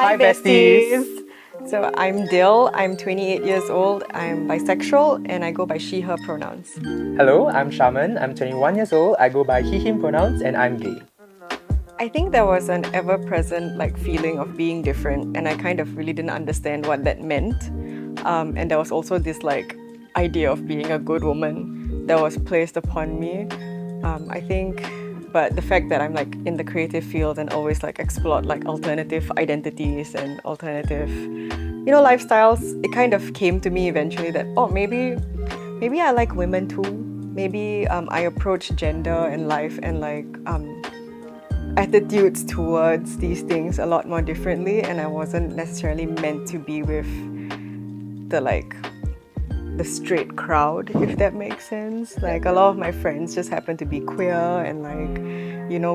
Hi, besties. So I'm Dil, I'm 28 years old, I'm bisexual, and I go by she, her pronouns. Hello, I'm Shaman. I'm 21 years old. I go by he, him pronouns, and I'm gay. I think there was an ever-present feeling of being different, and I kind of really didn't understand what that meant. And there was also this idea of being a good woman that was placed upon me. I think, but the fact that I'm in the creative field and always explored alternative identities and alternative, lifestyles, it kind of came to me eventually that maybe I like women too. Maybe I approach gender and life and attitudes towards these things a lot more differently, and I wasn't necessarily meant to be with the straight crowd, if that makes sense. A lot of my friends just happen to be queer, and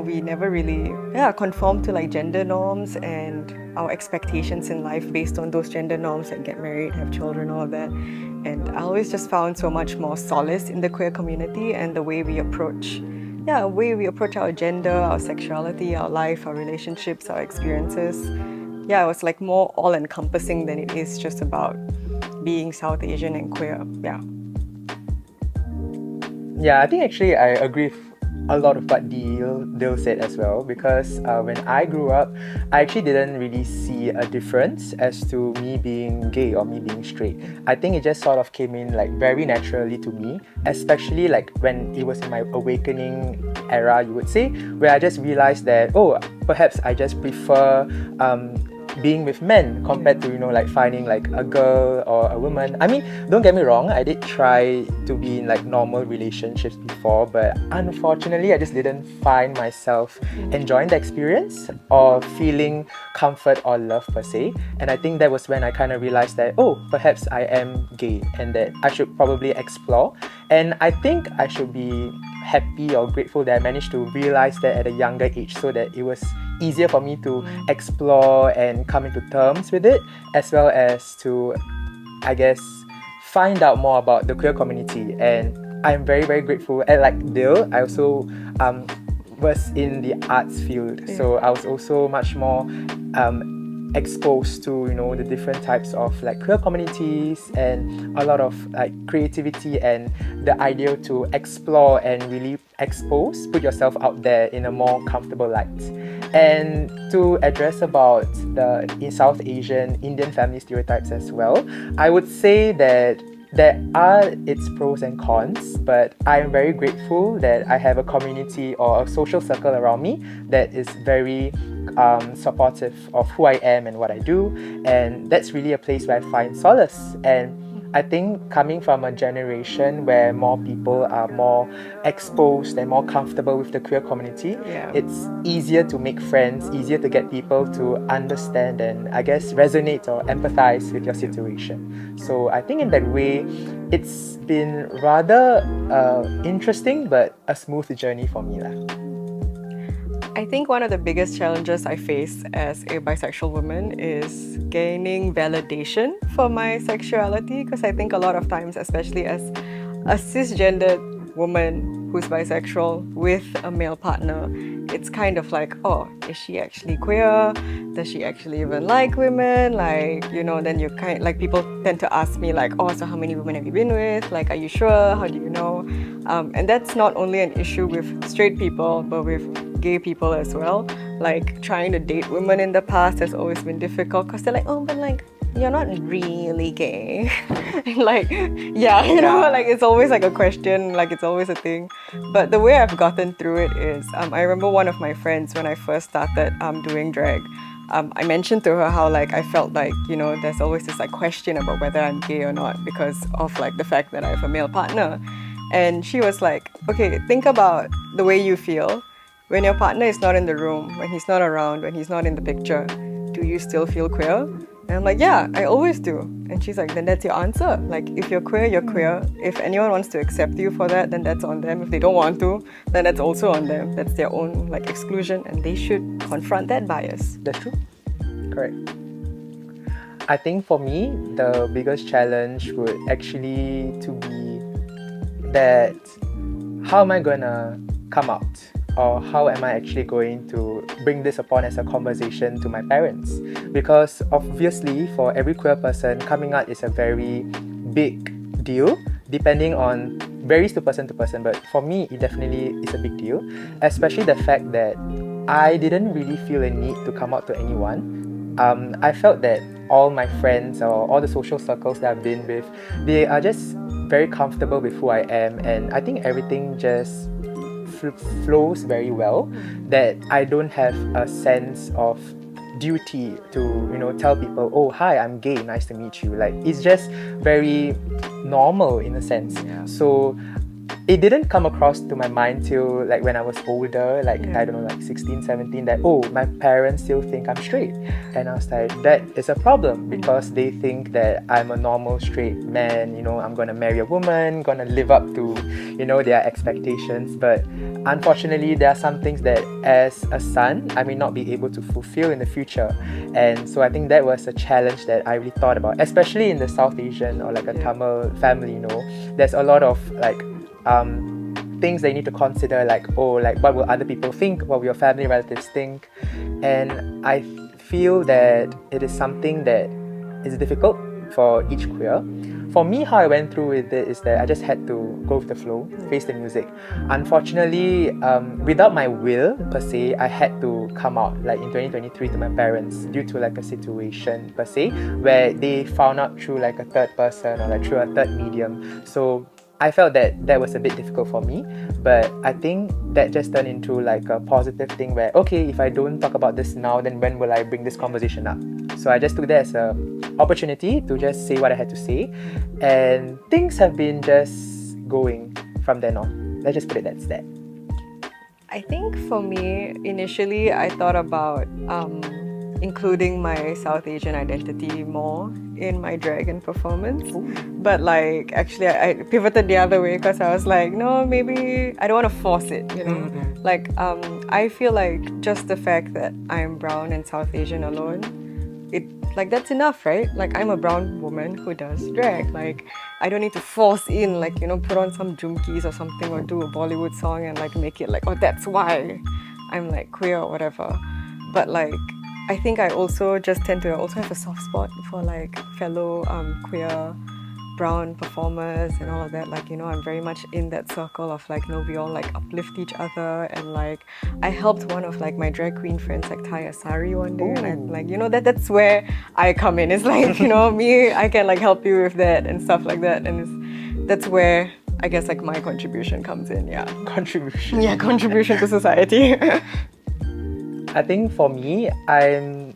we never really conform to gender norms and our expectations in life based on those gender norms, get married, have children, all of that. And I always just found so much more solace in the queer community and the way we approach our gender, our sexuality, our life, our relationships, our experiences. It was more all-encompassing than it is just about being South Asian and queer. Yeah, I think actually I agree with a lot of what Dil said as well, because when I grew up, I actually didn't really see a difference as to me being gay or me being straight. I think it just sort of came in very naturally to me, especially when it was in my awakening era, you would say, where I just realized that, perhaps I just prefer being with men compared to finding a girl or a woman. I mean, don't get me wrong, I did try to be in normal relationships before, but unfortunately I just didn't find myself enjoying the experience or feeling comfort or love per se. And I think that was when I kind of realized that perhaps I am gay and that I should probably explore. And I think I should be happy or grateful that I managed to realize that at a younger age, so that it was easier for me to explore and come into terms with it, as well as to, I guess, find out more about the queer community. And I'm very, very grateful. And like Dil, I also was in the arts field, so I was also much more exposed to the different types of queer communities and a lot of creativity and the idea to explore and really put yourself out there in a more comfortable light. And to address about the South Asian Indian family stereotypes as well, I would say that there are its pros and cons, but I'm very grateful that I have a community or a social circle around me that is very supportive of who I am and what I do, and that's really a place where I find solace. And I think coming from a generation where more people are more exposed and more comfortable with the queer community, it's easier to make friends, easier to get people to understand and I guess resonate or empathize with your situation. So I think in that way, it's been rather interesting but a smooth journey for me. I think one of the biggest challenges I face as a bisexual woman is gaining validation for my sexuality, because I think a lot of times, especially as a cisgendered woman who's bisexual with a male partner, it's kind of is she actually queer? Does she actually even like women? Then you people tend to ask me so how many women have you been with? Are you sure? How do you know? And that's not only an issue with straight people, but with gay people as well. Trying to date women in the past has always been difficult, because they're but you're not really gay. It's always a question, it's always a thing. But the way I've gotten through it is, I remember one of my friends, when I first started doing drag, I mentioned to her how I felt there's always this question about whether I'm gay or not because of the fact that I have a male partner. And she was okay, think about the way you feel when your partner is not in the room, when he's not around, when he's not in the picture. Do you still feel queer? And I'm yeah, I always do. And she's then that's your answer. If you're queer, you're queer. If anyone wants to accept you for that, then that's on them. If they don't want to, then that's also on them. That's their own exclusion, and they should confront that bias. That's true. Correct. I think for me, the biggest challenge would actually to be that how am I gonna come out or how am I actually going to bring this upon as a conversation to my parents? Because obviously for every queer person, coming out is a very big deal, depending on, varies to person, but for me it definitely is a big deal, especially the fact that I didn't really feel a need to come out to anyone. I felt that all my friends or all the social circles that I've been with, they are just very comfortable with who I am, and I think everything just flows very well, that I don't have a sense of duty to, you know, tell people, oh hi, I'm gay, nice to meet you. Like, it's just very normal in a sense. So it didn't come across to my mind till like when I was older, like I don't know, like 16, 17, that oh, my parents still think I'm straight. And I was like, that is a problem, because they think that I'm a normal straight man, you know, I'm gonna marry a woman, gonna live up to, you know, their expectations. But unfortunately, there are some things that as a son, I may not be able to fulfill in the future. And so I think that was a challenge that I really thought about, especially in the South Asian or like a Tamil family, you know, there's a lot of like things that you need to consider, like, oh, like what will other people think, what will your family relatives think. And I feel that it is something that is difficult for each queer. For me, how I went through with it is that I just had to go with the flow, face the music. Unfortunately, without my will per se, I had to come out like in 2023 to my parents due to like a situation per se, where they found out through like a third person or like through a third medium. So I felt that that was a bit difficult for me, but I think that just turned into like a positive thing where, okay, if I don't talk about this now, then when will I bring this conversation up? So I just took that as an opportunity to just say what I had to say, and things have been just going from then on. Let's just put it that's that. I think for me, initially, I thought about including my South Asian identity more in my drag and performance. But like, actually, I pivoted the other way, because I was like, no, maybe I don't want to force it, you know? Like, I feel like just the fact that I'm brown and South Asian alone, it, like, that's enough, right? Like, I'm a brown woman who does drag. Like, I don't need to force in, like, you know, put on some jumkis or something, or do a Bollywood song and like make it like, oh, that's why I'm like queer or whatever. But like, I think I also just tend to also have a soft spot for like fellow queer brown performers and all of that. Like, you know, I'm very much in that circle of like, you know, we all like uplift each other. And like, I helped one of like my drag queen friends like tie a sari one day. And I'm like, you know, that's where I come in. It's like, you know, me, I can like help you with that and stuff like that. And that's where I guess like my contribution comes in. Contribution to society. I think for me,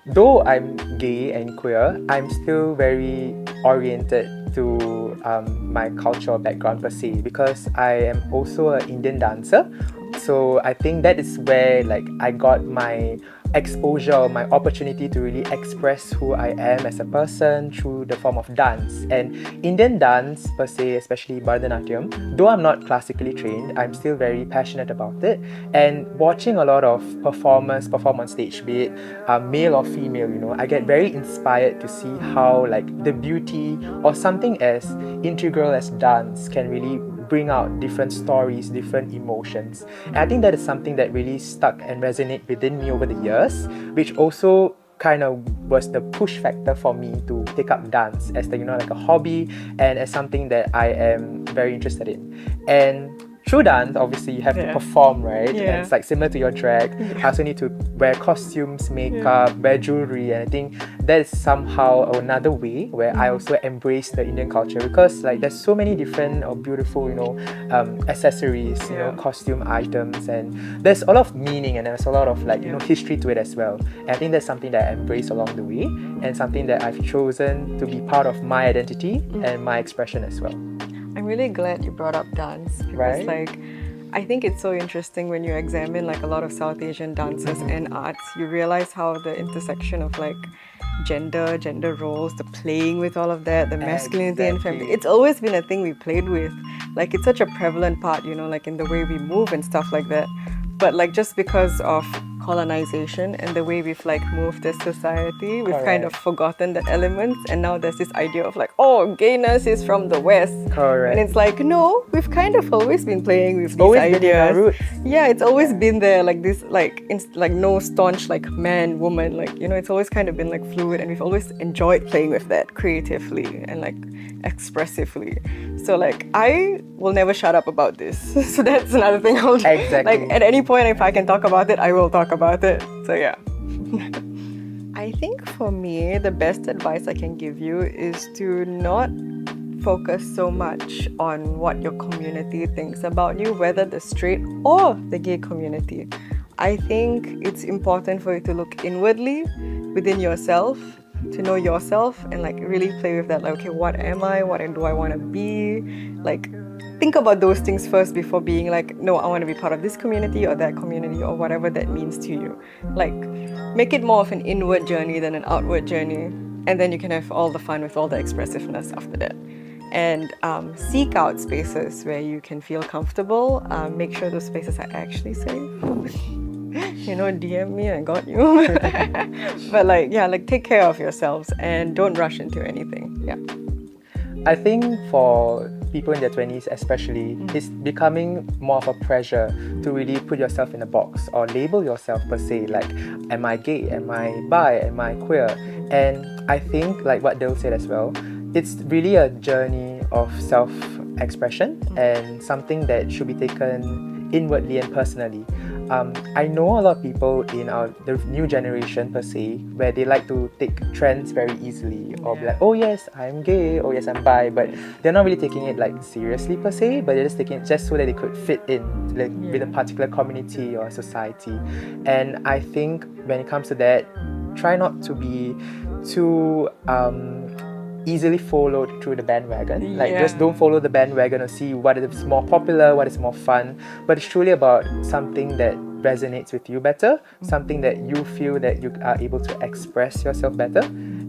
though I'm gay and queer, I'm still very oriented to my cultural background per se, because I am also an Indian dancer. So I think that is where like I got my exposure, my opportunity to really express who I am as a person through the form of dance. And Indian dance per se, especially Bharatanatyam, though I'm not classically trained, I'm still very passionate about it. And watching a lot of performers perform on stage, be it male or female, you know, I get very inspired to see how like the beauty or something as integral as dance can really bring out different stories, different emotions. And I think that is something that really stuck and resonated within me over the years, which also kind of was the push factor for me to take up dance as the, you know, like a hobby and as something that I am very interested in. And through dance, obviously you have to perform, right? And it's like similar to your drag. I also need to wear costumes, makeup, wear jewelry, and I think that is somehow another way where I also embrace the Indian culture, because like there's so many different or beautiful, you know, accessories, you know, costume items, and there's a lot of meaning and there's a lot of like, you know, history to it as well. And I think that's something that I embrace along the way, and something that I've chosen to be part of my identity and my expression as well. I'm really glad you brought up dance, because like, I think it's so interesting when you examine like a lot of South Asian dances and arts, you realize how the intersection of like gender roles, the playing with all of that, the masculinity and femininity, it's always been a thing we played with. Like, it's such a prevalent part, you know, like in the way we move and stuff like that. But like, just because of colonization and the way we've like moved as society. We've kind of Correct. forgotten that element, and now there's this idea of like, oh, gayness is from the West. Correct. And it's like, no, we've kind of always been playing with these always ideas. been in our roots. Yeah, it's always been there, like this, like like no staunch like man, woman, like it's always kind of been like fluid, and we've always enjoyed playing with that creatively and like expressively. So like I will never shut up about this. So that's another thing I'll Exactly. like at any point if I can talk about it, I will talk about it. So yeah. I think for me, the best advice I can give you is to not focus so much on what your community thinks about you, whether the straight or the gay community. I think it's important for you to look inwardly within yourself, to know yourself and like really play with that. Like, okay, what am I? What do I want to be? Like, think about those things first before being like, no, I want to be part of this community or that community or whatever that means to you. Like, make it more of an inward journey than an outward journey. And then you can have all the fun with all the expressiveness after that. And seek out spaces where you can feel comfortable. Make sure those spaces are actually safe. DM me, I got you. But like take care of yourselves and don't rush into anything. Yeah. I think for people in their 20s especially, it's becoming more of a pressure to really put yourself in a box or label yourself per se, like, am I gay? Am I bi? Am I queer? And I think, like what Dale said as well, it's really a journey of self-expression and something that should be taken inwardly and personally. I know a lot of people in the new generation per se, where they like to take trends very easily, or be like, oh yes, I'm gay, oh yes, I'm bi, but they're not really taking it like seriously per se, but they're just taking it just so that they could fit in like, with a particular community or society. And I think when it comes to that, try not to be too easily followed through the bandwagon. Like, just don't follow the bandwagon or see what is more popular, what is more fun, but it's truly about something that resonates with you better, something that you feel that you are able to express yourself better.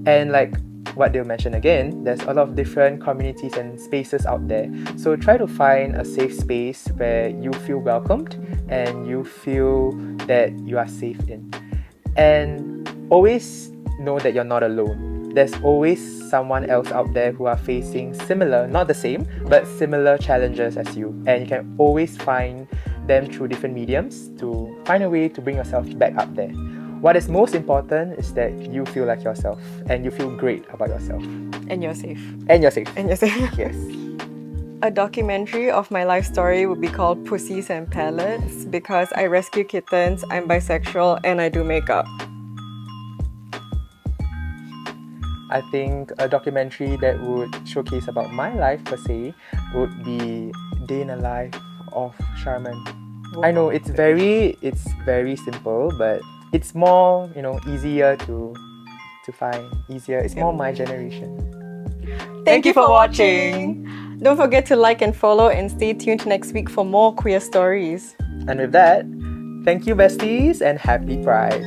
And like what Dale mentioned again, there's a lot of different communities and spaces out there. So try to find a safe space where you feel welcomed and you feel that you are safe in. And always know that you're not alone. There's always someone else out there who are facing similar, not the same, but similar challenges as you. And you can always find them through different mediums to find a way to bring yourself back up there. What is most important is that you feel like yourself and you feel great about yourself. And you're safe. And you're safe. And you're safe. Yes. A documentary of my life story would be called Pussies and Pellets, because I rescue kittens, I'm bisexual, and I do makeup. I think a documentary that would showcase about my life per se would be Day in a Life of Charmin. I know it's very simple, but it's more, easier to find, easier. It's more my generation. Thank you for watching. Don't forget to like and follow and stay tuned next week for more queer stories. And with that, thank you besties and happy Pride.